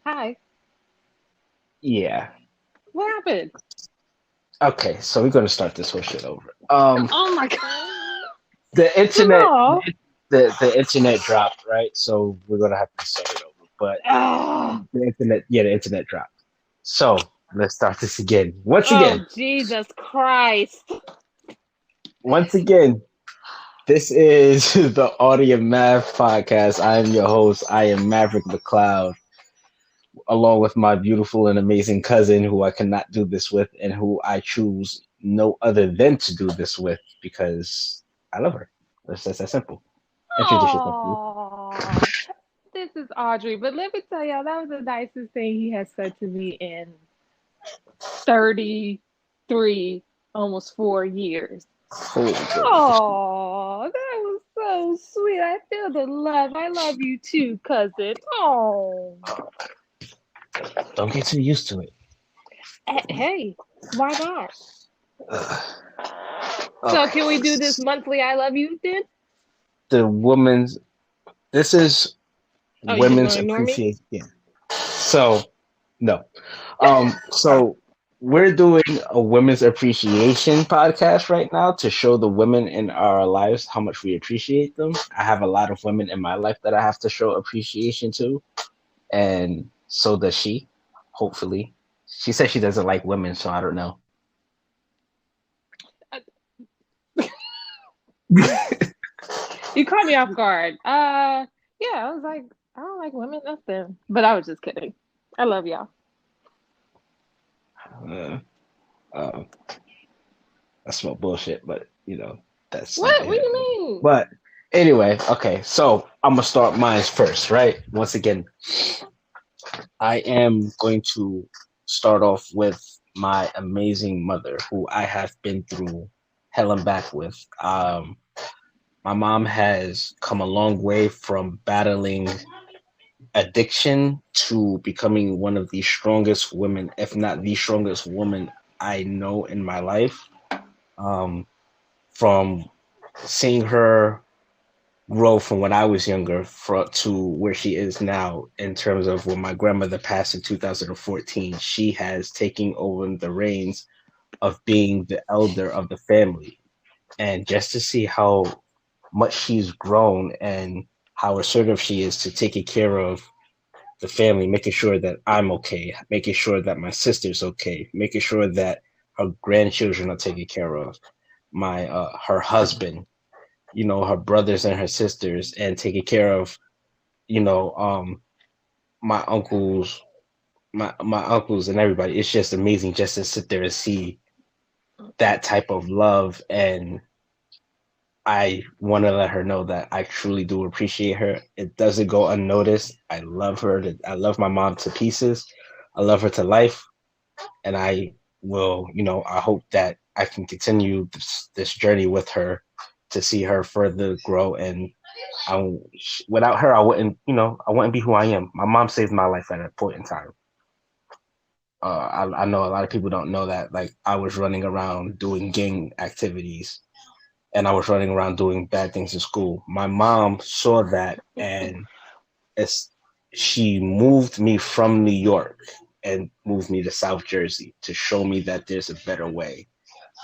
Hi. Yeah. What happened? Okay, so we're gonna start this whole shit over. Oh my God. The internet, No. the internet dropped, right? So we're gonna have to start it over. But Oh, the internet dropped. So let's start this again. oh, Jesus Christ. Once again. This is the Audi and Math podcast. I am your host. I am Maverick McLeod, along with my beautiful and amazing cousin, who I cannot do this with, and who I choose no other than to do this with because I love her. That's just that simple. Introduce yourself, please. Oh, this is Audrey. But let me tell y'all, that was the nicest thing he has said to me in 33, almost 4 years. Holy goodness. Oh, that was so sweet. I feel the love. I love you too, cousin. Oh. Don't get too used to it. Hey, why not? Ugh. So Okay. can we do this monthly I love you then? The woman's. This is Oh, you just women's gonna ignore me? appreciation. So no. So we're doing a women's appreciation podcast right now to show the women in our lives how much we appreciate them. I have a lot of women in my life that I have to show appreciation to, and so does she. Hopefully, she says she doesn't like women, so I don't know. You caught me off guard. Yeah, I was like, I don't like women, nothing. But I was just kidding. I love y'all. Uh, uh, I smell bullshit, but that's neither What? What here do nor you there. mean? But anyway, okay, so I'm gonna start mine first, right? Once again, I am going to start off with my amazing mother, who I have been through hell and back with. My mom has come a long way from battling addiction to becoming one of the strongest women, if not the strongest woman I know in my life. Um, from seeing her grow from when I was younger to where she is now in terms of when my grandmother passed in 2014. She has taken over the reins of being the elder of the family. And just to see how much she's grown and how assertive she is to taking care of the family, making sure that I'm okay, making sure that my sister's okay, making sure that her grandchildren are taken care of, my her husband, her brothers and her sisters, and taking care of, you know, um, my uncles and everybody. It's just amazing just to sit there and see that type of love. And I want to let her know that I truly do appreciate her. It doesn't go unnoticed. I love her. I love my mom to pieces. I love her to life. And I will, I hope that I can continue this journey with her to see her further grow. And I, without her, I wouldn't be who I am. My mom saved my life at a point in time. I know a lot of people don't know that. Like, I was running around doing gang activities, and I was running around doing bad things in school. My mom saw that, and it's she moved me from New York and moved me to South Jersey to show me that there's a better way,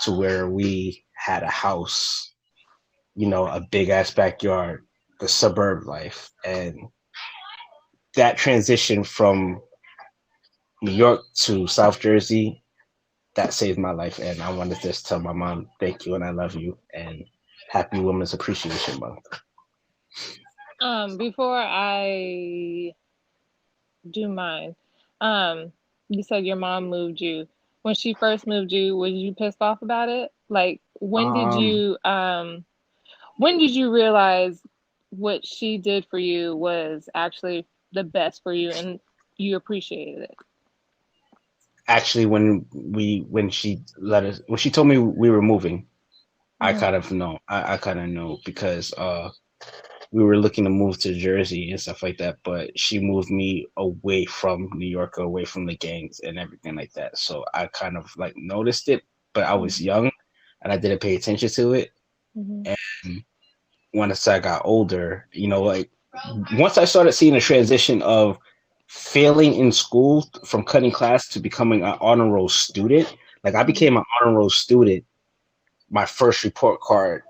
to where we had a house, a big ass backyard, the suburb life. And that transition from New York to South Jersey, that saved my life. And I wanted to just tell my mom, thank you and I love you, and happy Women's Appreciation Month. Before I do mine, um, you said your mom moved you. When she first moved you, was you pissed off about it? Like, Um, when did you realize what she did for you was actually the best for you and you appreciated it? Actually, when she told me we were moving, Hmm. I kind of know because we were looking to move to Jersey and stuff like that, but she moved me away from New York, away from the gangs and everything like that. So I kind of like noticed it, but I was young and I didn't pay attention to it. Hmm. And once I got older, like once I started seeing the transition of failing in school from cutting class to becoming an honor roll student. Like I Mhm. became an honor roll student. My first report card,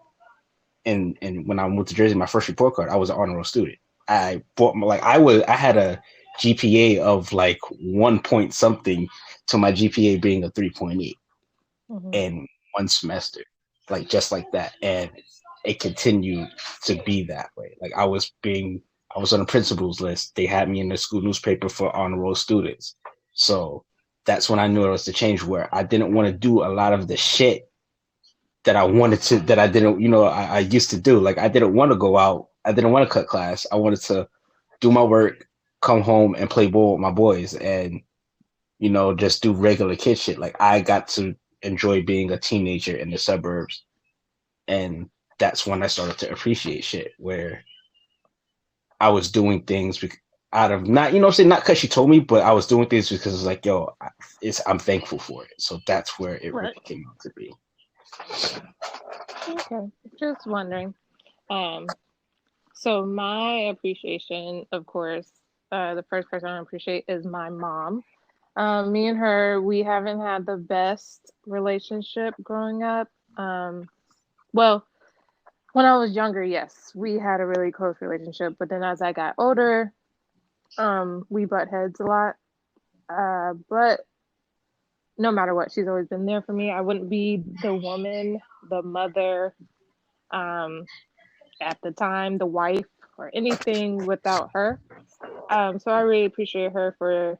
and when I moved to Jersey, my first report card, I was an honor roll student. I bought like I had a GPA of like 1 point something to my GPA being a 3.8 Mhm. in one semester, like just like that, and it continued to be that way. Like I was on the principal's list. They had me in the school newspaper for honor roll students. So that's when I knew it was the change where I didn't want to do a lot of the shit that I wanted to, that I didn't, I used to do. Like I didn't want to go out. I didn't want to cut class. I wanted to do my work, come home and play ball with my boys and, just do regular kid shit. Like I got to enjoy being a teenager in the suburbs. And that's when I started to appreciate shit where I was doing things out of not, what I'm saying, not because she told me, but I was doing things because it's like, yo, I'm thankful for it. So that's where it really Right. came out to be. Okay. Just wondering. Um, so my appreciation, of course, the first person I appreciate is my mom. Me and her, we haven't had the best relationship growing up. Well, when I was younger, yes, we had a really close relationship, but then as I got older, we butt heads a lot. But no matter what, she's always been there for me. I wouldn't be the woman, the mother, um, at the time, the wife, or anything without her. So I really appreciate her for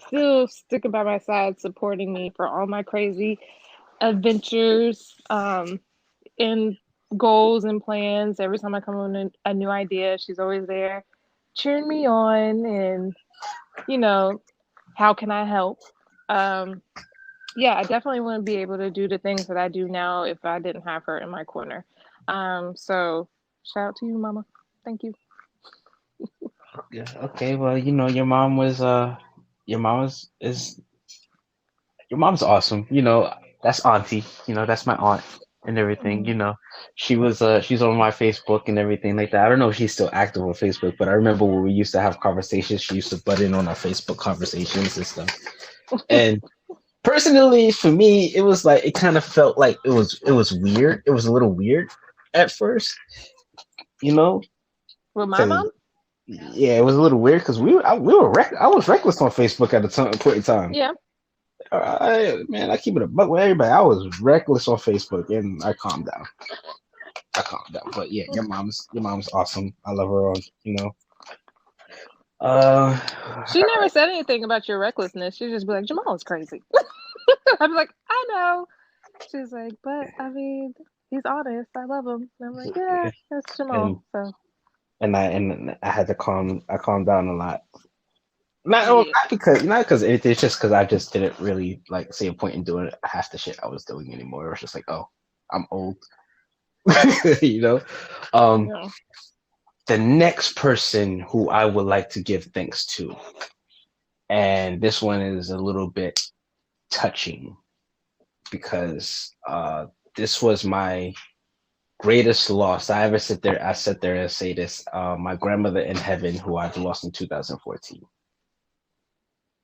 still sticking by my side, supporting me for all my crazy adventures, and goals and plans. Every time I come on a new idea, she's always there, cheering me on, and you know, how can I help? Um, yeah, I definitely wouldn't be able to do the things that I do now if I didn't have her in my corner. So shout out to you, Mama. Thank you. Yeah. Okay. Well, your mom is your mom's awesome. That's auntie. That's my aunt and everything. Mhm. She's on my Facebook and everything like that. I don't know if she's still active on Facebook, but I remember when we used to have conversations, she used to butt in on our Facebook conversations and stuff. And personally, for me, it was like it kind of felt like it was weird. It was a little weird at first, you know, With my because mom? yeah, it was a little weird because we were I was reckless on Facebook at a point in time. Yeah. Man, I keep it a buck with everybody. I was reckless on Facebook, and I calmed down. I calmed down. But yeah, your mom's awesome. I love her. Uh, She never said anything about your recklessness. She'd just be like, Jamal is crazy. I'd be like, I know. She's like, but I mean, he's honest. I love him. And I'm like, yeah, that's Jamal. and So I had to I calmed down a lot. Not, well, yeah. not because it's just because I just didn't really like see a point in doing half the shit I was doing anymore. It was just like, oh, I'm old, you know. Um, Yeah. the next person who I would like to give thanks to, and this one is a little bit touching because this was my greatest loss. I sit there and say this. My grandmother in heaven, who I've lost in 2014.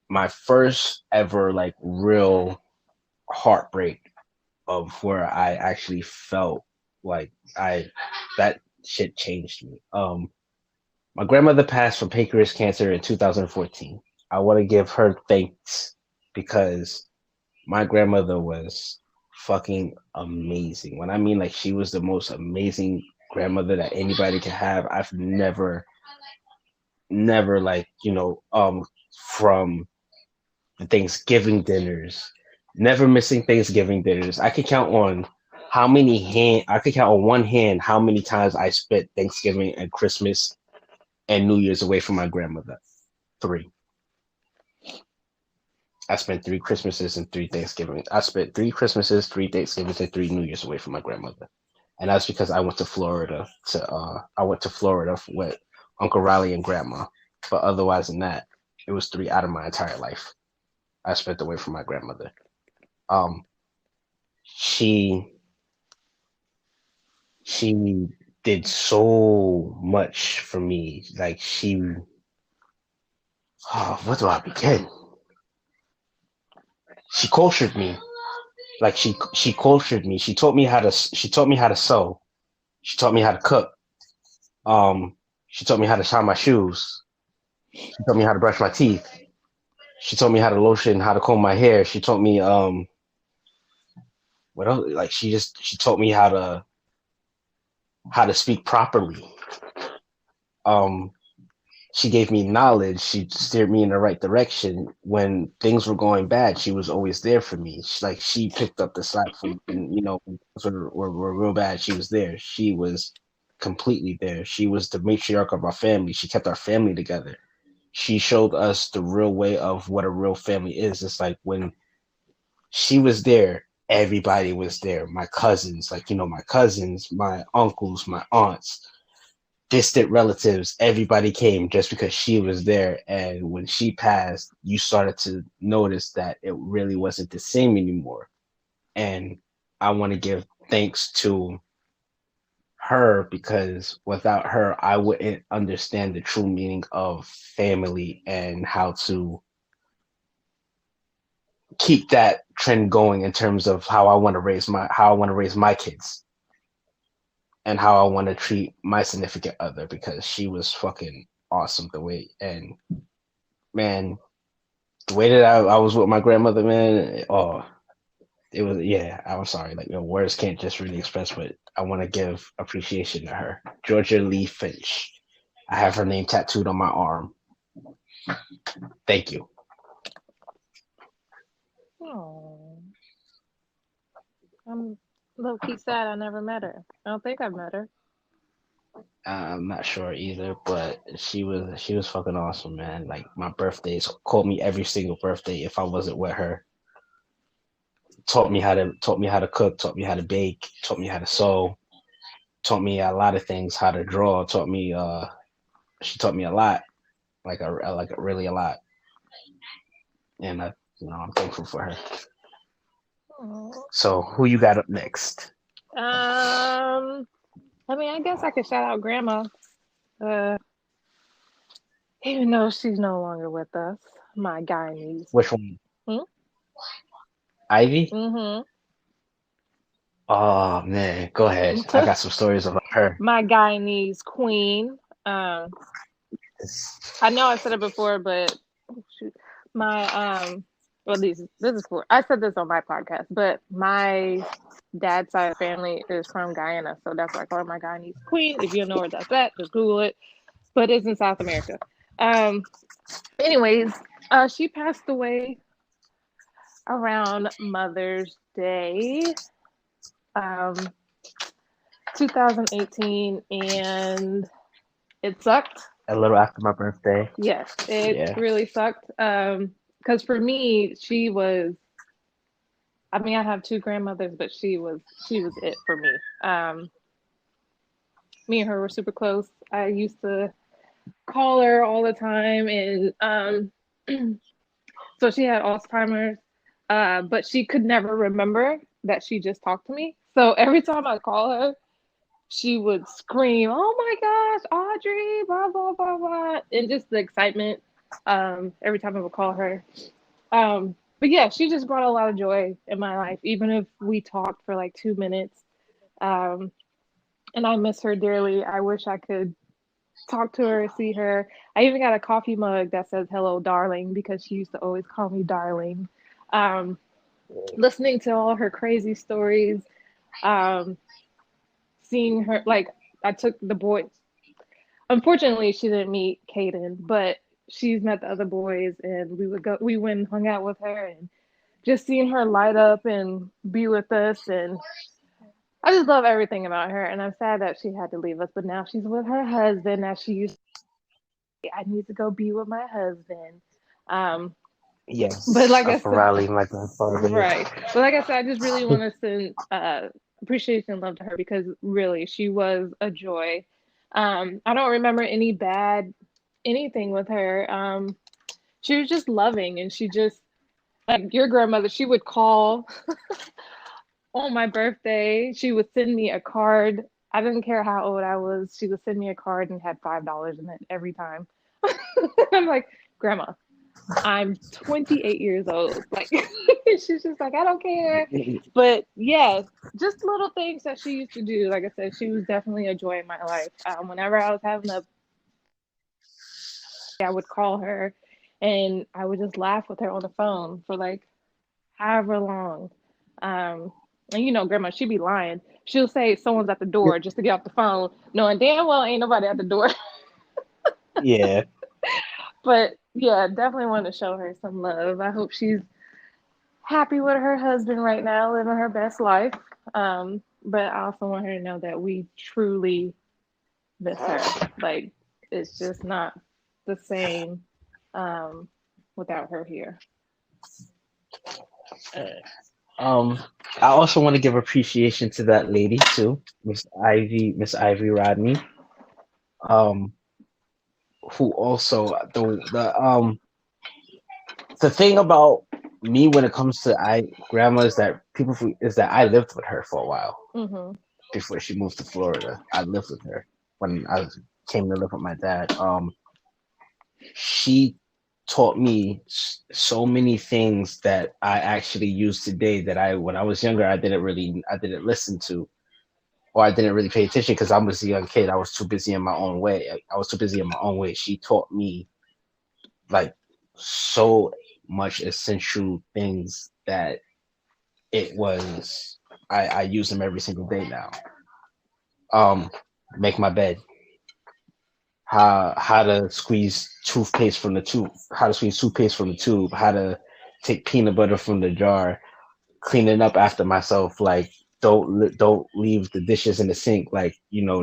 My first ever like real heartbreak of where I actually felt like I that shit changed me. My grandmother passed from pancreas cancer in 2014. I want to give her thanks because my grandmother was fucking amazing. When I mean like she was the most amazing grandmother that anybody can have. I've never like, from the Thanksgiving dinners, never missing Thanksgiving dinners. I could count on one hand how many times I spent Thanksgiving and Christmas and New Year's away from my grandmother. Three. I spent 3 Christmases and 3 Thanksgivings. I spent 3 Christmases, 3 Thanksgivings, and 3 New Years away from my grandmother. And that's because I went to Florida with Uncle Riley and Grandma. But otherwise than that, it was three out of my entire life I spent away from my grandmother. Um, she she did so much for me. Like Oh, where do I begin? She cultured me. Like she cultured me. She taught me how to sew. She taught me how to cook. Um, she taught me how to shine my shoes. She taught me how to brush my teeth. She taught me how to lotion, how to comb my hair. She taught me what else? Like she taught me how to speak properly. Um, she gave me knowledge. She steered me in the right direction when things were going bad. She was always there for me. She picked up the slack from, and when things were real bad. She was there. She was completely there. She was the matriarch of our family. She kept our family together. She showed us the real way of what a real family is. It's like when she was there, everybody was there. My cousins, my cousins, my uncles, my aunts, distant relatives, everybody came just because she was there. And when she passed, you started to notice that it really wasn't the same anymore. And I want to give thanks to her because without her, I wouldn't understand the true meaning of family and how to keep that trend going in terms of how I want to raise my kids and how I want to treat my significant other because she was fucking awesome the way and man the way that I was with my grandmother, man. Oh, it was, yeah, I'm sorry, words can't just really express, but I want to give appreciation to her. Georgia Lee Finch. I have her name tattooed on my arm. Thank you. Oh, I'm low key sad I never met her. I don't think I've met her. I'm not sure either, but she was fucking awesome, man. Like my birthdays, called me every single birthday if I wasn't with her. Taught me how to cook, taught me how to bake, taught me how to sew, taught me a lot of things, how to draw, taught me she taught me a lot, like really a lot, and I'm thankful for her. Oh. So who you got up next? I mean, I guess I could shout out Grandma. Uh, even though she's no longer with us, my Guyanese. Which one? Hmm? Ivy? Mm-hmm. Oh man, go ahead. I got some stories about her. My Guyanese queen. Um, I know I said it before, but oh, shoot, my well, this is for I said this on my podcast, but my dad's side of family is from Guyana, so that's why I call her my Guyanese queen. If you don't know where that's at, just Google it. But it's in South America. Um, anyways, she passed away around Mother's Day, um, 2018, and it sucked. A little after my birthday. Yes, it Yeah. really sucked. Because for me, she was. I mean, I have two grandmothers, but she was it for me. Me and her were super close. I used to call her all the time, and so she had Alzheimer's, but she could never remember that she just talked to me. So every time I call her, she would scream, "Oh my gosh, Audrey!" Blah blah blah blah, and just the excitement. Every time I would call her. But yeah, she just brought a lot of joy in my life, even if we talked for like 2 minutes. Um, and I miss her dearly. I wish I could talk to her, see her. I even got a coffee mug that says "Hello, darling" because she used to always call me darling. Um, Listening to all her crazy stories, um, seeing her like I took the boys. Unfortunately, she didn't meet Caden, but she's met the other boys, and we went and hung out with her, and just seeing her light up and be with us, and I just love everything about her. And I'm sad that she had to leave us, but now she's with her husband. As she used to say, I need to go be with my husband. Um, but Yes, like I Uncle said, Riley, my grandfather. right. But like I said, I just really want to send appreciation and love to her because really she was a joy. I don't remember any bad anything with her. She was just loving, and she just like your grandmother. She would call on my birthday. She would send me a card. I didn't care how old I was. She would send me a card and had $5 in it every time. I'm like, Grandma, I'm 28 years old. Like, she's just like, I don't care. But yeah, just little things that she used to do. Like I said, she was definitely a joy in my life. Whenever I was having a, I would call her and I would just laugh with her on the phone for like however long. Um, and Grandma, she'd be lying. She'll say someone's at the door just to get off the phone, knowing damn well ain't nobody at the door. Yeah. But yeah, definitely want to show her some love. I hope she's happy with her husband right now, living her best life. But I also want her to know that we truly miss her. Like, it's just not the same um, without her here. Um, I also want to give appreciation to that lady too, Miss Ivy Rodney. Um, who also the thing about me when it comes to I grandma is that is that I lived with her for a while Hmm. before she moved to Florida. I lived with her when came to live with my dad. She taught me so many things that I actually use today that when I was younger I didn't listen to, or I didn't really pay attention because I was a young kid. I was too busy in my own way. I was too busy in my own way. She taught me like so much essential things that it was I use them every single day now. Um, make my bed, how to squeeze toothpaste from the tube, how to squeeze toothpaste from the tube, how to take peanut butter from the jar, cleaning up after myself, like don't leave the dishes in the sink, like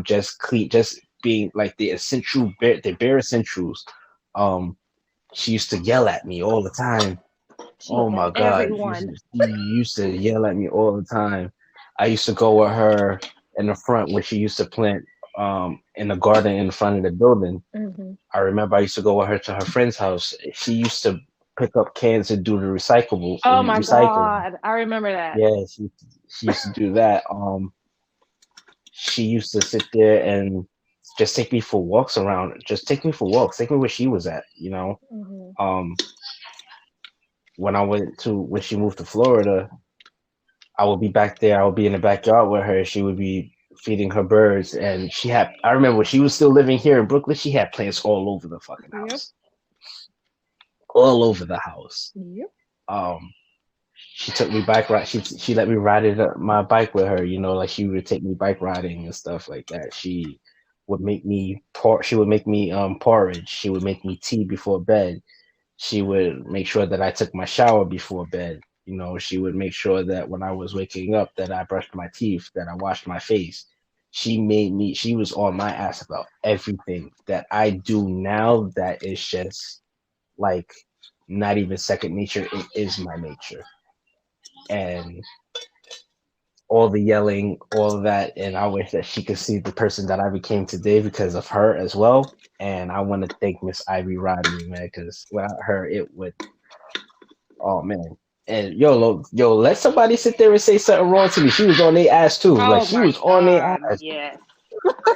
just clean, just being like the bare essentials. Um, she used to yell at me all the time. She Oh yelled at my God, everyone. she used to yell at me all the time. I used to go with her in the front when she used to plant in the garden in front of the building. Hmm. I remember I used to go with her to her friend's house. She used to pick up cans and do the Oh my recycling. God, I remember that. Yeah, she used to do that. She used to sit there and just take me for walks around. Just take me for walks. Take me where she was at. Hmm. Um, when she moved to Florida, I would be back there. I would be in the backyard with her. She would be feeding her birds, and I remember when she was still living here in Brooklyn, she had plants all over the fucking Yep. house, all over the house. Yep. Um, she took me bike ride. She let me ride my bike with her. Like she would take me bike riding and stuff like that. She would make me She would make me porridge. She would make me tea before bed. She would make sure that I took my shower before bed. She would make sure that when I was waking up that I brushed my teeth, that I washed my face. She was on my ass about everything that I do now that is just like not even second nature. It is my nature. And all the yelling, all of that, and I wish that she could see the person that I became today because of her as well. And I want to thank Miss Ivy Rodney, man, because without her, it would. Oh man, and let somebody sit there and say something wrong to me. She was on their ass too. Like Oh she my was on their God, ass. yes.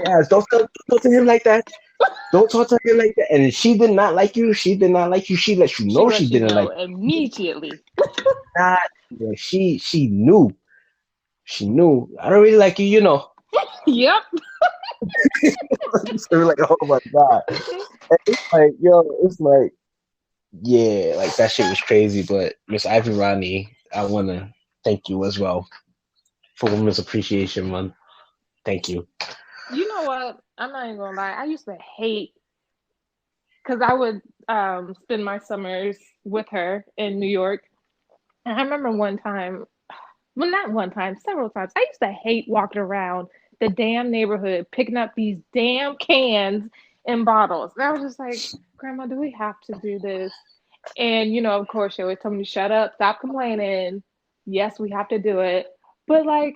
Yes, don't talk to him like that. Don't talk to him like that. And if she did not like you, she did not like you. She let you She know she let you didn't know like immediately. you. Not, yeah, she knew. She knew. I don't really like you. Yep. So we're like, oh my God. And it's like, it's like, yeah, like that shit was crazy. But Miss Ivy Rodney, I want to thank you as well for Women's Appreciation Month. Thank you. You know what? I'm not even gonna lie. I used to hate because I would spend my summers with her in New York. And I remember one time, well, not one time, several times, I used to hate walking around the damn neighborhood picking up these damn cans and bottles. And I was just like, Grandma, do we have to do this? And, of course, she always told me to shut up, stop complaining. Yes, we have to do it. But, like,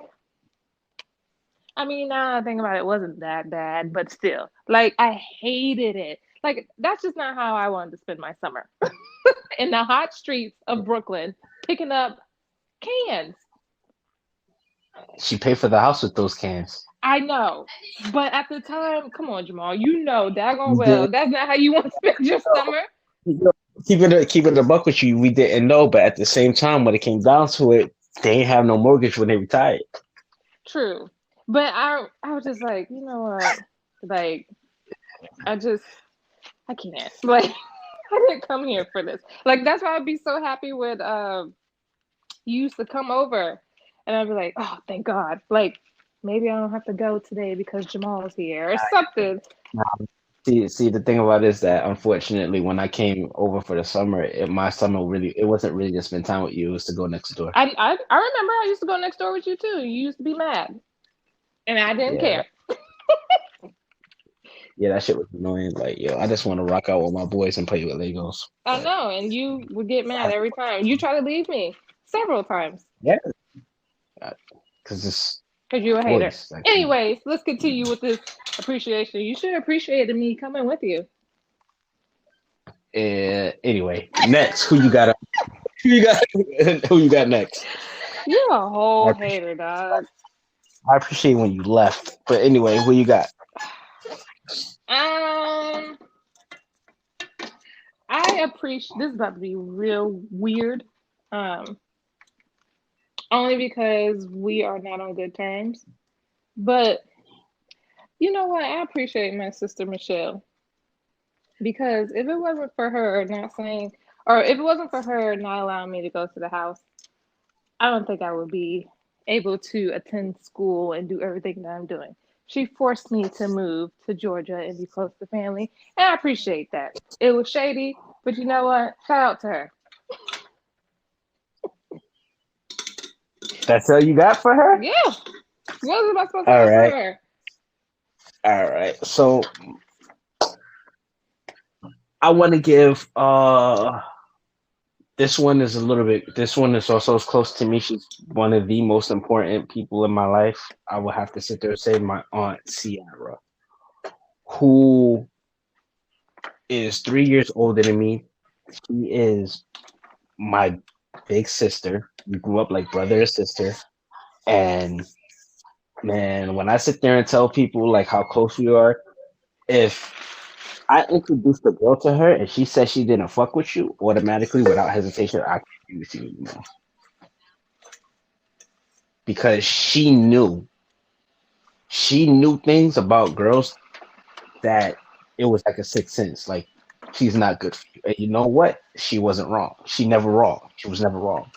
I mean, now I think about it, it wasn't that bad, but still, like, I hated it. Like, that's just not how I wanted to spend my summer in the hot streets of Brooklyn, picking up cans. She paid for the house with those cans. I know, but at the time, come on, Jamal, daggone You well, did. that's not how you want to spend your summer. Keeping a buck with you, we didn't know, but at the same time, when it came down to it, they ain't have no mortgage when they retired. True. But I was just like, you know what? Like I just I can't. Like I didn't come here for this. Like that's why I'd be so happy when you used to come over and I'd be like, oh thank God. Like maybe I don't have to go today because Jamal's here or something. Now, see, the thing about it is that unfortunately, when I came over for the summer, my summer really, it wasn't really to spend time with you. It was to go next door. I remember I used to go next door with you too. You used to be mad. And I didn't Yeah, care. yeah, that shit was annoying. Like, yo, I just want to rock out with my boys and play with Legos. I But know, and you would get I mad have to, every time. You try to leave me several times yeah, because it's because you're a hater. boys. Like, Anyways, let's continue with this appreciation. You should have appreciated me coming with you. anyway, next, who you got? Who you got? Who you got next? You're a I whole appreciate, hater, dog. I appreciate when you left. But anyway, who you got? Um, I appreciate this is about to be real weird. Um, only because we are not on good terms. But you know what? I appreciate my sister Michelle because if it wasn't for her not saying, or if it wasn't for her not allowing me to go to the house, I don't think I would be able to attend school and do everything that I'm doing. She forced me to move to Georgia and be close to family, and I appreciate that. It was shady, but you know what? Shout out to her. That's all you got for her? Yeah. What was I supposed to All have for right, her? all right. So I want to give this one is a little bit. This one is also as close to me. She's one of the most important people in my life. I will have to sit there and say my aunt Sierra, who is 3 years older than me. She is my big sister. We grew up like brother and sister. And man, when I sit there and tell people like how close we are, if I introduced a girl to her and she said she didn't fuck with you, automatically without hesitation, I can't be with you anymore. Because she knew things about girls that it was like a sixth sense. Like she's not good for you. And you know what? She wasn't wrong. She never wrong. She was never wrong.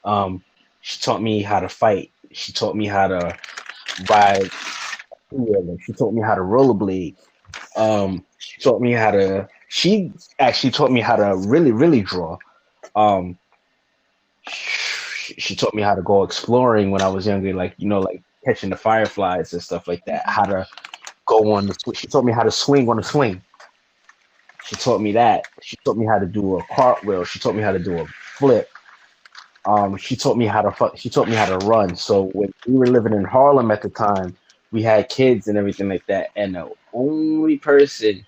Um, she taught me how to fight. She taught me how to ride. She taught me how to rollerblade. She taught me how to. She actually taught me how to really, really draw. Um, she taught me how to go exploring when I was younger, like like catching the fireflies and stuff like that. How to go on the. She taught me how to swing on a swing. She taught me that. She taught me how to do a cartwheel. She taught me how to do a flip. She taught me how to she taught me how to run. So when we were living in Harlem at the time, we had kids and everything like that. And the only person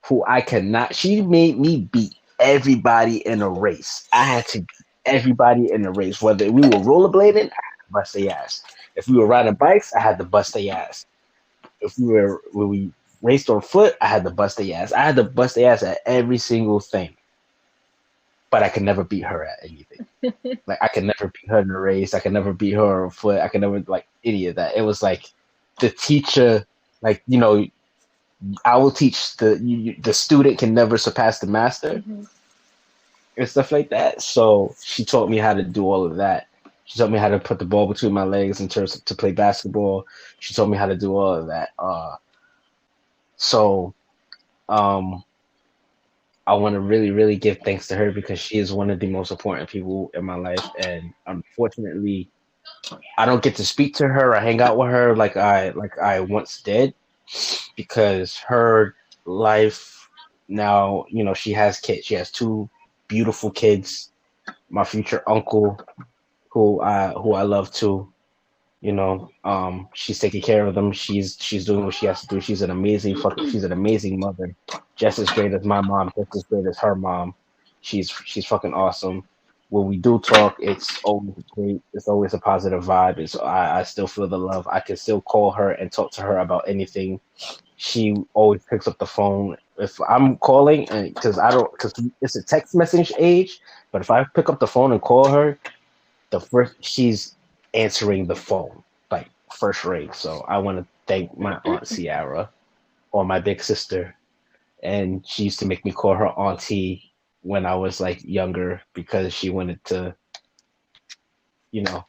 who I cannot, she made me beat everybody in a race. I had to beat everybody in a race. Whether we were rollerblading, I had to bust their ass. If we were riding bikes, I had to bust their ass. If we were when we raced on foot, I had to bust their ass. I had to bust their ass at every single thing. But I could never beat her at anything. Like I could never beat her in a race. I could never beat her on foot. I could never like any of that. It was like the teacher, like I will teach the student can never surpass the master Mm-hmm. and stuff like that. So she taught me how to do all of that. She taught me how to put the ball between my legs in terms to play basketball. She taught me how to do all of that. So um, I want to really, really give thanks to her because she is one of the most important people in my life. And unfortunately, I don't get to speak to her or hang out with her like I once did because her life now, she has kids. She has two beautiful kids. My future uncle, who I love too. She's taking care of them. She's doing what she has to do. She's an amazing mother, just as great as my mom, just as great as her mom. She's fucking awesome. When we do talk, it's always great. It's always a positive vibe. I still feel the love. I can still call her and talk to her about anything. she always picks up the phone if I'm calling, and because it's a text message age. But if I pick up the phone and call her, the first she's answering the phone like first ring. So I want to thank my aunt Sierra or my big sister, and she used to make me call her auntie when I was like younger because she wanted to, you know,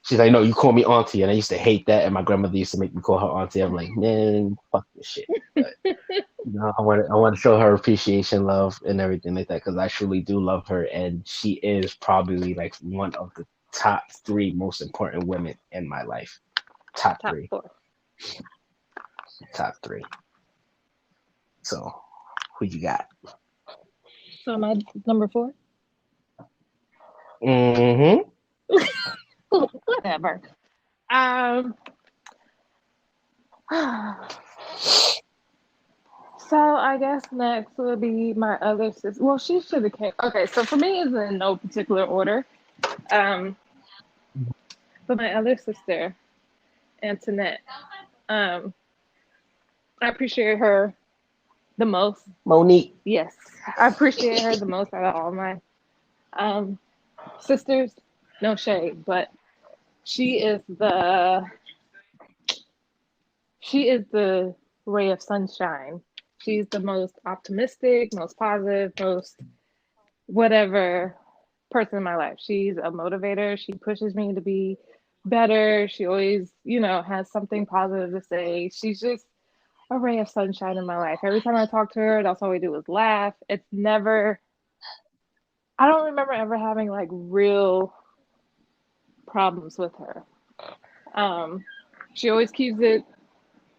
she's like, no, you call me auntie, and I used to hate that. And my grandmother used to make me call her auntie. I'm like, man, fuck this shit. But I want to show her appreciation, love, and everything like that because I truly do love her, and she is probably like one of the top three most important women in my life. Top Top three, four. top three. So who you got? So am I number four? Mm-hmm. Whatever. Um. So I guess next would be my other sister. Well, she should have came. Okay, so for me, it's in no particular order. Um, but my other sister, Antoinette, um, I appreciate her the most. Monique. Yes, I appreciate her the most out of all my um sisters. No shade, but she is the she is the ray of sunshine. She's the most optimistic, most positive, most whatever person in my life. She's a motivator. She pushes me to be better. She always, has something positive to say. She's just a ray of sunshine in my life. Every time I talk to her, that's all we do is laugh. It's never, I don't remember ever having like real problems with her. Um, she always keeps it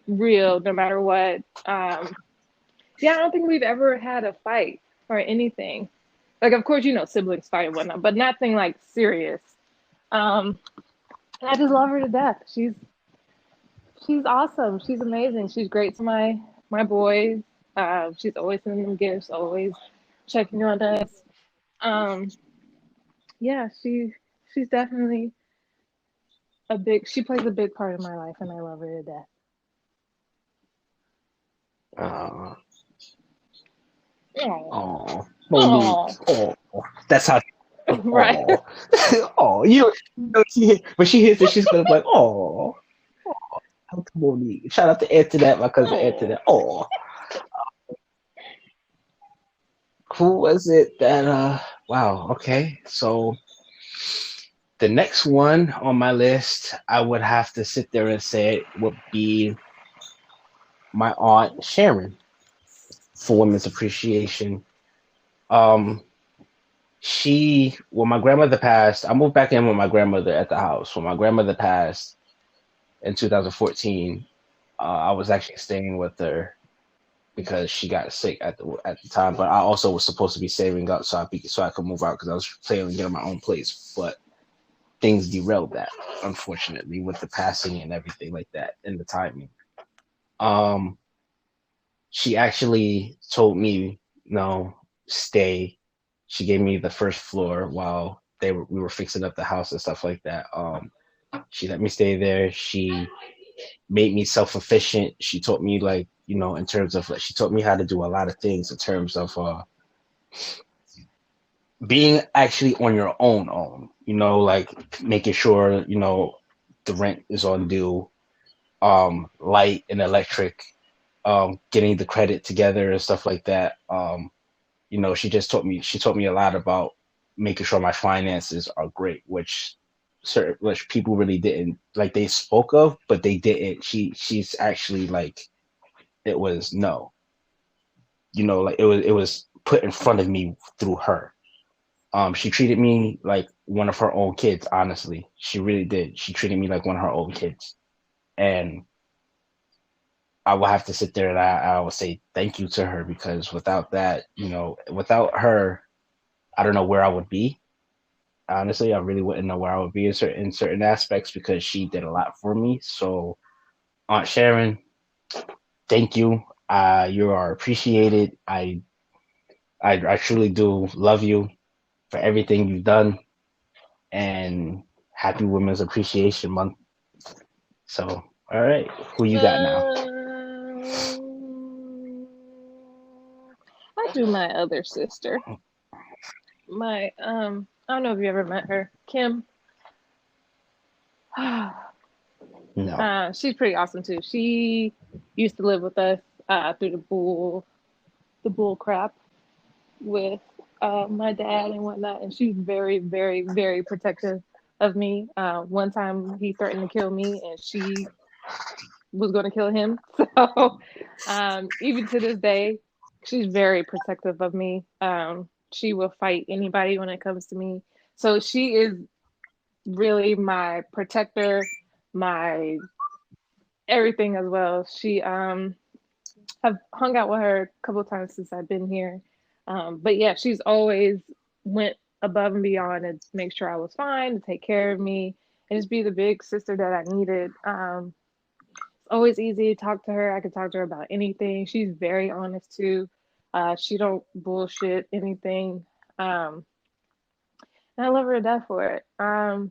real no matter what. Yeah, I don't think we've ever had a fight or anything. Like, of course, siblings fight and whatnot, but nothing like serious. Um, and I just love her to death. She's awesome. She's amazing. She's great to my boys. She's always sending them gifts, always checking on us. Um, yeah, she's definitely she plays a big part in my life, and I love her to death. Uh, Oh, oh, Monique. oh, Oh, that's how. right. Oh, oh, when she hears it, she's gonna be like, oh, how to Monique. Shout out to Antoinette, my cousin Oh. Antoinette. Oh, who was it that? Wow. Okay, so the next one on my list, I would have to sit there and say it would be my aunt Sharon for Women's Appreciation. Um, when my grandmother passed, I moved back in with my grandmother at the house. When my grandmother passed in 2014, I was actually staying with her because she got sick at the time. But I also was supposed to be saving up so I could move out because I was planning on getting my own place. But things derailed that, unfortunately, with the passing and everything like that and the timing. Um, she actually told me, no, stay. She gave me the first floor while we were fixing up the house and stuff like that. She let me stay there. She made me self-efficient. She taught me like, in terms of like, she taught me how to do a lot of things in terms of being actually on your own, like making sure, the rent is on due, light and electric, getting the credit together and stuff like that. She taught me a lot about making sure my finances are great, which people really didn't like. They spoke of, but they didn't. She's actually like it was no, like it was put in front of me through her. She treated me like one of her own kids. Honestly, she really did. She treated me like one of her own kids, and I will have to sit there and I will say thank you to her because without that, without her, I don't know where I would be. Honestly, I really wouldn't know where I would be in certain aspects because she did a lot for me. So, Aunt Sharon, thank you. You are appreciated. I truly do love you for everything you've done, and happy Women's Appreciation Month. So, all right, who you got now? I do my other sister. My I don't know if you ever met her, Kim. No. She's pretty awesome too. She used to live with us through the bull crap with my dad and whatnot, and she's very, very, very protective of me. One time he threatened to kill me, and she was going to kill him. So even to this day, she's very protective of me. She will fight anybody when it comes to me. So she is really my protector, my everything as well. She have hung out with her a couple of times since I've been here. But yeah, she's always went above and beyond to make sure I was fine, to take care of me, and just be the big sister that I needed. It's always easy to talk to her. I can talk to her about anything. She's very honest too. She don't bullshit anything. Um, and I love her to death for it. I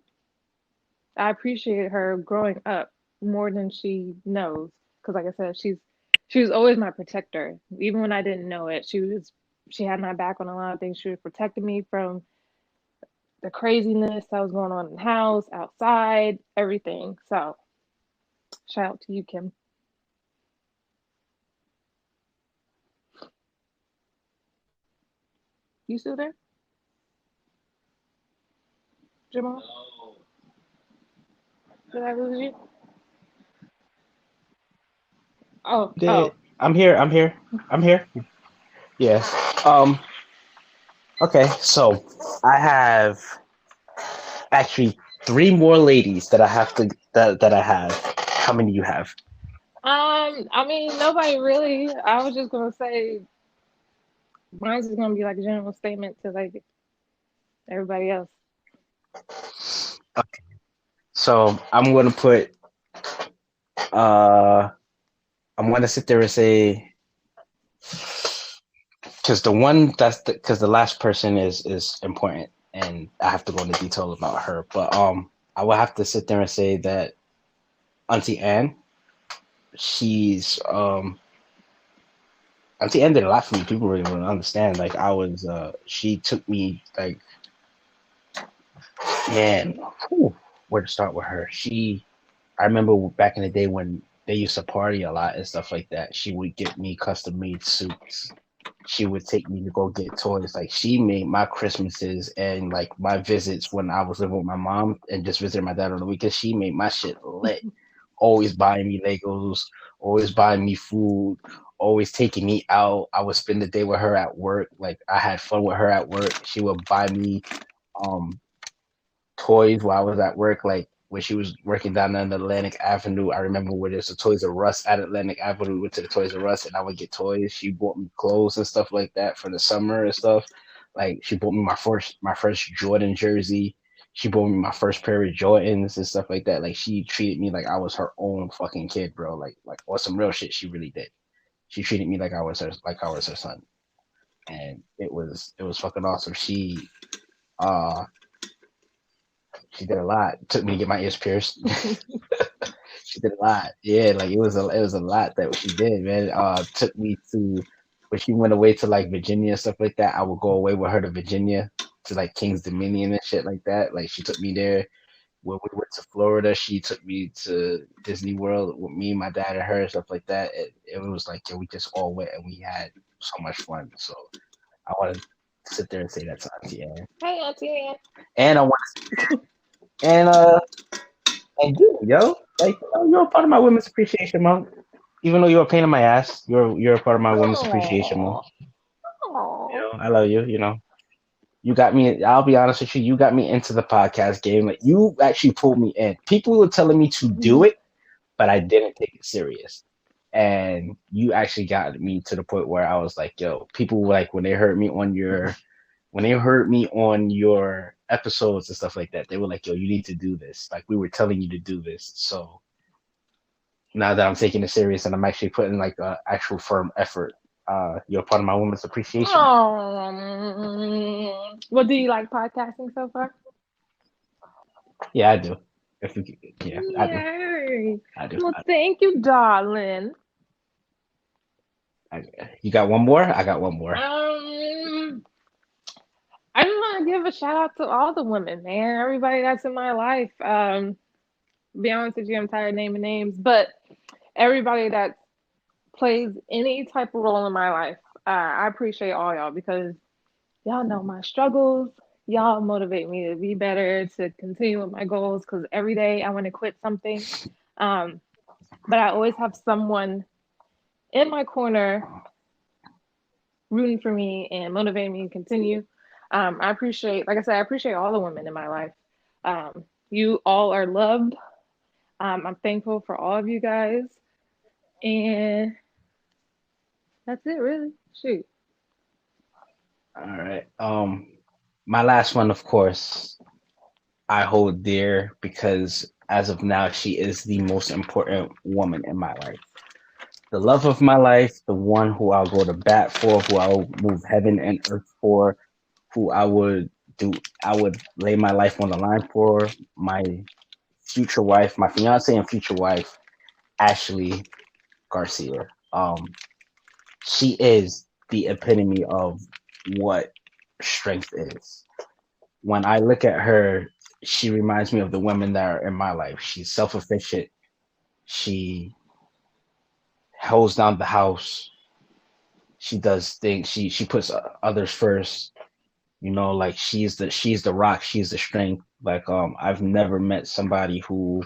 appreciate her growing up more than she knows. Because, like I said, she was always my protector. Even when I didn't know it, she had my back on a lot of things. She was protecting me from the craziness that was going on in the house, outside, everything. So, shout out to you, Kim. You still there, Jamal? Did I lose you? Oh, Did oh. I'm here. I'm here. I'm here. Yes. Okay. So I have actually three more ladies that I have to that I have. How many do you have? I mean, nobody really. I was just gonna say mine's is gonna be like a general statement to like everybody else. So I'm gonna put uh I'm gonna sit there and say because the last person is important and I have to go into detail about her. But I will have to sit there and say that Auntie Anne, she's Auntie Anne did a lot for me. People really don't understand. Like I was she took me like man, whew, where to start with her. I remember back in the day when they used to party a lot and stuff like that. She would get me custom made suits. She would take me to go get toys. Like she made my Christmases and like my visits when I was living with my mom and just visiting my dad on the weekend. She made my shit lit. Always buying me Legos, always buying me food, always taking me out. I would spend the day with her at work. Like I had fun with her at work. She would buy me um toys while I was at work, like when she was working down on Atlantic Avenue. I remember when there's a Toys R Us at Atlantic Avenue. We went to the Toys R Us and I would get toys. She bought me clothes and stuff like that for the summer and stuff. Like she bought me my first Jordan jersey. She bought me my first pair of Jordans and stuff like that. Like she treated me like I was her own fucking kid, bro. Like or some real shit. She really did. She treated me like I was her son, and it was fucking awesome. Uh she did a lot. It took me to get my ears pierced. She did a lot. Yeah, like it was a lot that she did, man. Took me to when she went away to like Virginia and stuff like that. I would go away with her to Virginia to like King's Dominion and shit like that. Like she took me there. When we went to Florida, she took me to Disney World with me, my dad, and her and stuff like that. It was like yeah, we just all went and we had so much fun. So I want to sit there and say that to Auntie Anne. Hey, Auntie Anne. And I want and and you, yo, like you're a part of my women's appreciation month. Even though you're a pain in my ass, you're a part of my women's appreciation month. Oh, oh. I love you. You got me. I'll be honest with you. You got me into the podcast game. Like you actually pulled me in. People were telling me to do it, but I didn't take it serious. And you actually got me to the point where I was like, yo, people were like when they heard me on your episodes and stuff like that, they were like, yo, you need to do this. Like we were telling you to do this. So now that I'm taking it serious and I'm actually putting like a actual firm effort, you're part of my women's appreciation. Well, do you like podcasting so far? Yeah, I do. If we, yeah, I do. Yay. I do. Well, thank you, darling. I, you got one more? I got one more. Um, I just want to give a shout out to all the women, man. Everybody that's in my life. Be honest with you, I'm tired of naming names, but everybody that plays any type of role in my life, I appreciate all y'all because y'all know my struggles. Y'all motivate me to be better, to continue with my goals. Because every day I want to quit something, um, but I always have someone in my corner rooting for me and motivating me to continue. I appreciate, like I said, I appreciate all the women in my life. You all are loved. I'm thankful for all of you guys. And that's it, really. Shoot. All right. My last one, of course, I hold dear because as of now, she is the most important woman in my life. The love of my life, the one who I'll go to bat for, who I'll move heaven and earth for, who do, I would lay my life on the line for, my future wife, my fiance and future wife, Ashley Garcia. She is the epitome of what strength is. When I look at her, she reminds me of the women that are in my life. She's self-efficient. She holds down the house. She does things. She puts others first. You know, like she's the rock. She's the strength. Like I've never met somebody who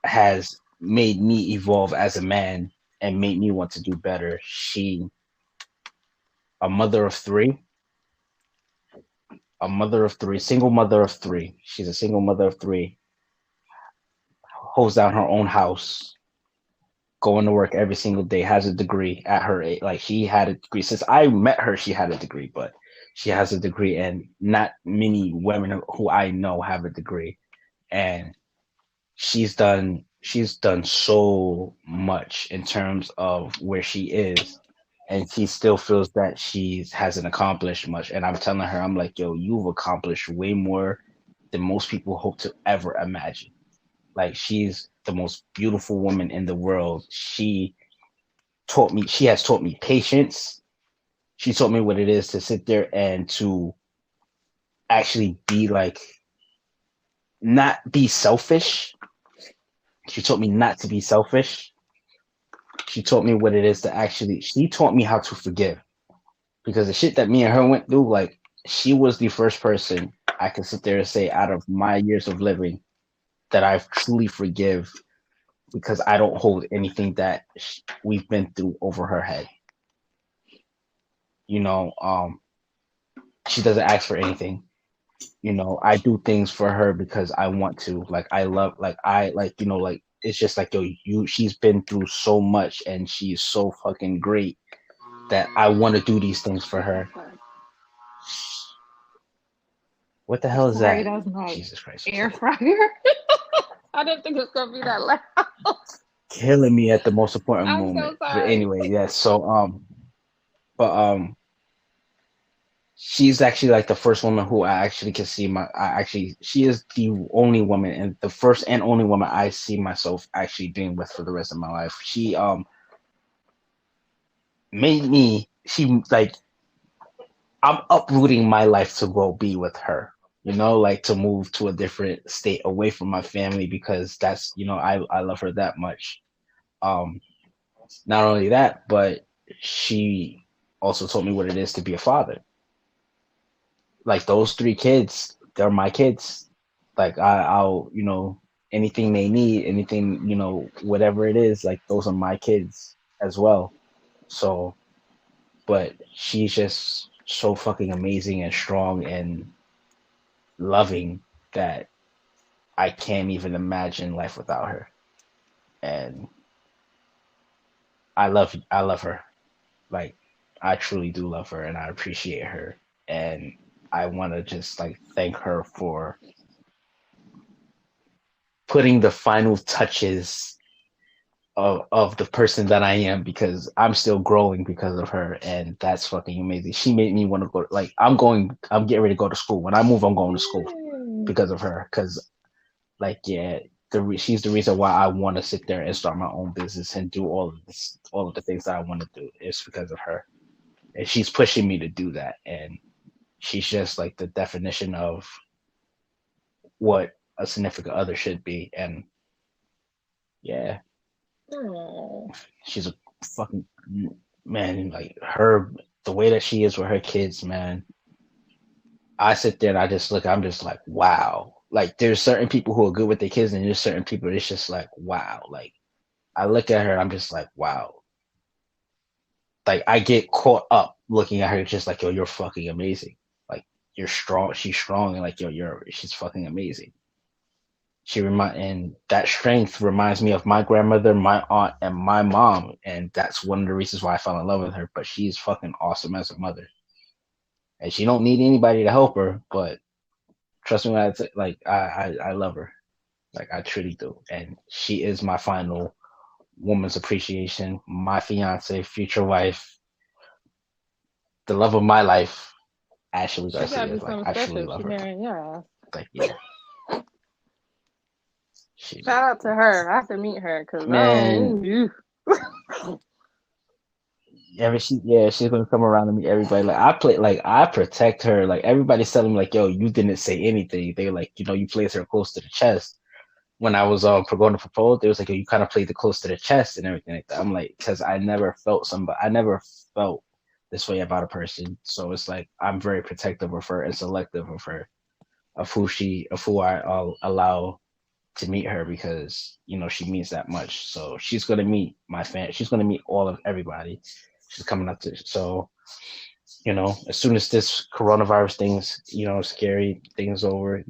has made me evolve as a man and made me want to do better. A mother of three, a mother of three, single mother of three. She's a single mother of three. Holds down her own house, going to work every single day, has a degree at her age. Like she had a degree since I met her. She had a degree, but she has a degree, and not many women who I know have a degree. And she's done so much in terms of where she is, and she still feels that she hasn't accomplished much. And I'm telling her, I'm like, yo, you've accomplished way more than most people hope to ever imagine. Like she's the most beautiful woman in the world. She has taught me patience. She taught me what it is to sit there and to actually be like, not be selfish. She taught me not to be selfish. She taught me what it is to actually, she taught me how to forgive, because the shit that me and her went through, like, she was the first person I could sit there and say out of my years of living that I truly forgive, because I don't hold anything that we've been through over her head. You know, she doesn't ask for anything. You know, I do things for her because I want to. Like I love, like, like it's just like, yo, she's been through so much and she's so fucking great that I want to do these things for her. What the hell is Sorry, that? that was my Jesus Christ, I'm air sorry. fryer. I didn't think it was gonna be that loud. Killing me at the most important I'm so moment. But sorry. anyway, yes. So but she's actually like the first woman who I actually can see she is the only woman, and the first and only woman I see myself actually being with for the rest of my life. She made me she like I'm uprooting my life to go be with her. You know, like to move to a different state away from my family, because that's, I love her that much. Um Not only that, but she also told me what it is to be a father. Like those three kids, they're my kids. Like I'll, anything they need, anything, whatever it is, like those are my kids as well. So, but she's just so fucking amazing and strong and loving that I can't even imagine life without her. And I love her. Like I truly do love her and I appreciate her. And I want to just like thank her for putting the final touches of the person that I am, because I'm still growing because of her, and that's fucking amazing. She made me want to go, like I'm getting ready to go to school. When I move, I'm going to school Yay. because of her. Because like, yeah, she's the reason why I want to sit there and start my own business and do all of the things that I want to do. It's because of her, and she's pushing me to do that. And she's just like the definition of what a significant other should be. And yeah, Oh, she's a fucking man. Like her, the way that she is with her kids, man. I sit there and I just look. I'm just like, wow. Like there's certain people who are good with their kids, and there's certain people it's just like, wow. Like I look at her, I'm just like, wow. Like I get caught up looking at her, just like, yo, you're fucking amazing. Like you're strong. She's strong, and like, yo, she's fucking amazing. And that strength reminds me of my grandmother, my aunt, and my mom, and that's one of the reasons why I fell in love with her. But she's fucking awesome as a mother, and she don't need anybody to help her. But trust me when I say, like, I love her, like I truly do, and she is my final woman's appreciation, my fiance, future wife, the love of my life, Ashley she gotta Garcia. be Like something I truly special if love she her. marrying your ass. Like yeah, she Shout out to her. I have to meet her because I man. don't. Ew. She's gonna come around to meet everybody. Like I protect her. Like everybody's telling me like, yo, you didn't say anything. They like, you placed her close to the chest. When I was going to propose, they was like, yo, you kind of played it close to the chest and everything like that. I'm like, because I never felt this way about a person. So it's like I'm very protective of her and selective of her, of who I'll allow to meet her because she means that much. So she's gonna meet my fan. She's gonna meet all of everybody. She's coming up to so as soon as this coronavirus thing's scary thing's over,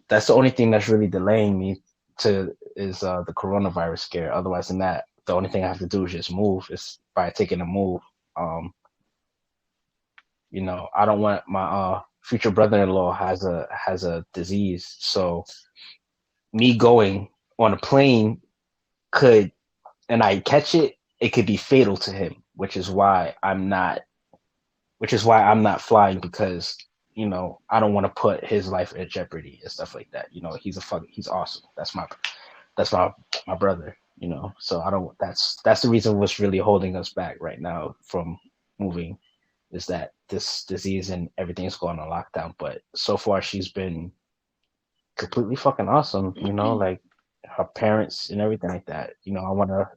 that's the only thing that's really delaying me to is the coronavirus scare. Otherwise than that, the only thing I have to do is just move. It's by taking a move. Um, I don't want my future brother-in-law has a disease, so me going on a plane could and I catch it, it could be fatal to him, which is why I'm not flying because I don't want to put his life in jeopardy and stuff like that. He's awesome. That's my brother. So I don't. That's the reason what's really holding us back right now from moving is that this disease and everything's going on lockdown. But so far she's been completely fucking awesome. Like her parents and everything like that. I want to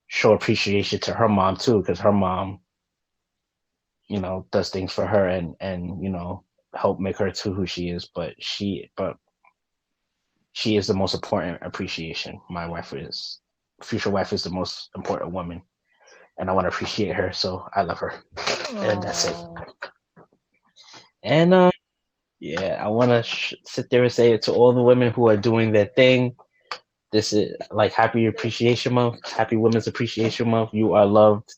show appreciation to her mom too because her mom does things for her and help make her to who she is. But she is the most important appreciation. My future wife is the most important woman, and I want to appreciate her. So I love her, and that's it. Aww. And yeah, I want to sit there and say it to all the women who are doing their thing. This is like Happy Appreciation Month, Happy Women's Appreciation Month. You are loved.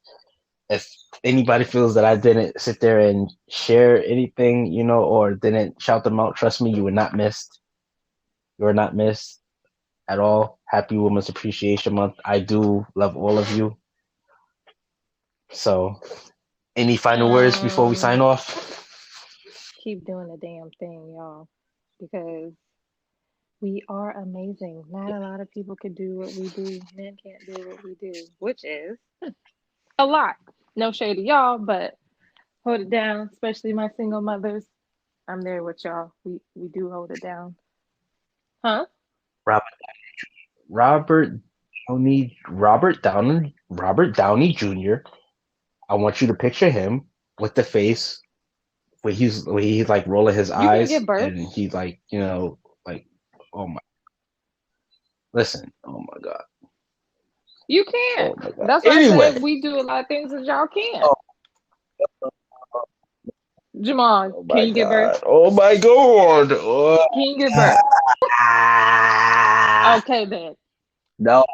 If anybody feels that I didn't sit there and share anything, or didn't shout them out, trust me, you were not missed. You are not missed at all. Happy Women's Appreciation Month. I do love all of you. So, any final words before we sign off? Keep doing the damn thing, y'all, because we are amazing. Not a lot of people can do what we do. Men can't do what we do, which is a lot. No shade to y'all, but hold it down, especially my single mothers. I'm there with y'all. We do hold it down. Huh? Robert, Robert Downey Jr. I want you to picture him with the face where he's like rolling his You can eyes give birth. and he's like, like, oh my, listen, oh my god, You can. oh my god. That's why I Anyway, said we do a lot of things that y'all can't. oh, Jamal, oh can my you give birth? god, oh my god, oh, Can you give birth? ah, Okay, then. no,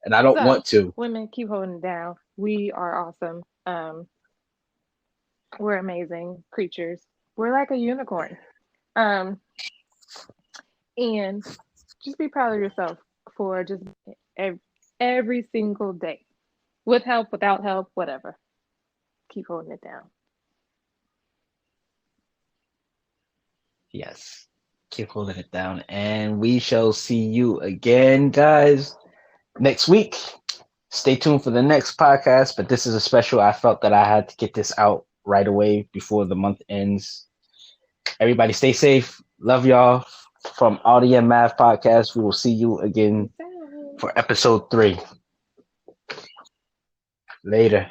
and I don't So, want to. women, keep holding it down. We are awesome. We're amazing creatures. We're like a unicorn. Um, and just be proud of yourself for just every single day, with help, without help, whatever. Keep holding it down. Yes. Keep holding it down. And we shall see you again, guys, next week. Stay tuned for the next podcast. But this is a special. I felt that I had to get this out right away before the month ends. Everybody stay safe. Love y'all. From Audi and Math Podcast. We will see you again Peace out. for episode 3. Later.